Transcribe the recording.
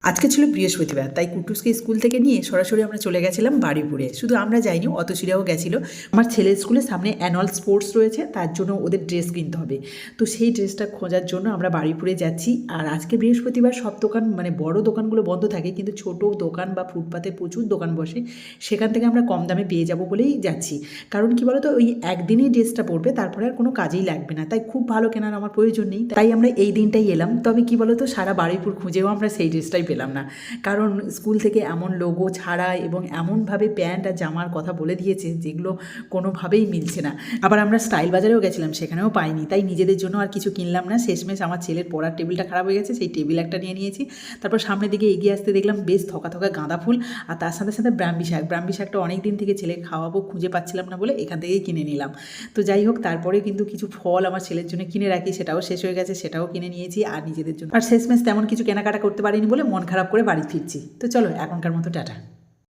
আজকে ছিল বৃহস্পতিবার, তাই কুটুসকে স্কুল থেকে নিয়ে সরাসরি আমরা চলে গেছিলাম বারুইপুরে। শুধু আমরা যাইনি, অতসীরাও গেছিল। আমার ছেলের স্কুলের সামনে অ্যানুয়াল স্পোর্টস রয়েছে, তার জন্য ওদের ড্রেস কিনতে হবে। তো সেই ড্রেসটা খোঁজার জন্য আমরা বারুইপুরে যাচ্ছি। আর আজকে বৃহস্পতিবার সব দোকান মানে বড় দোকানগুলো বন্ধ থাকে, কিন্তু ছোট দোকান বা ফুটপাতে প্রচুর দোকান বসে, সেখান থেকে আমরা কম দামে পেয়ে যাব বলেই যাচ্ছি। কারণ কি বলতো, ওই একদিনই ড্রেসটা পরবে, তারপরে আর কোনো কাজেই লাগবে না, তাই খুব ভালো কেনার আমার প্রয়োজন নেই। তাই আমরা এই দিনটাই এলাম। তবে কি বলতো, সারা বারুইপুর খুঁজেও আমরা সেই ড্রেসটাই পেলাম না। কারণ স্কুল থেকে এমন লোগো ছাড়া এবং এমনভাবে প্যান্ট আর জামার কথা বলে দিয়েছে যেগুলো কোনোভাবেই মিলছে না। আবার আমরা স্টাইল বাজারেও গেছিলাম, সেখানেও পাইনি। তাই নিজেদের জন্য আর কিছু কিনলাম না। শেষমেশ আমার ছেলের পড়ার টেবিলটা খারাপ হয়ে গেছে, সেই টেবিল একটা নিয়ে নিয়েছি। তারপর সামনের দিকে এগিয়ে আসতে দেখলাম বেশ থকা থকা গাঁদা ফুল, আর তার সাথে সাথে ব্রাহ্মী শাকটা অনেক দিন থেকে ছেলে খাওয়াবো, খুঁজে পাচ্ছিলাম না বলে এখান থেকেই কিনে নিলাম। তো যাই হোক, তারপরে কিন্তু কিছু ফল আমার ছেলের জন্য কিনে রাখি, সেটাও শেষ হয়ে গেছে, সেটাও কিনে নিয়েছি আর নিজেদের জন্য। আর শেষমেশ তেমন কিছু কেনাকাটা করতে পারিনি বলে মন খারাপ করে বাড়ি ফিরছি। তো চলো, এখনকার মতো টাটা।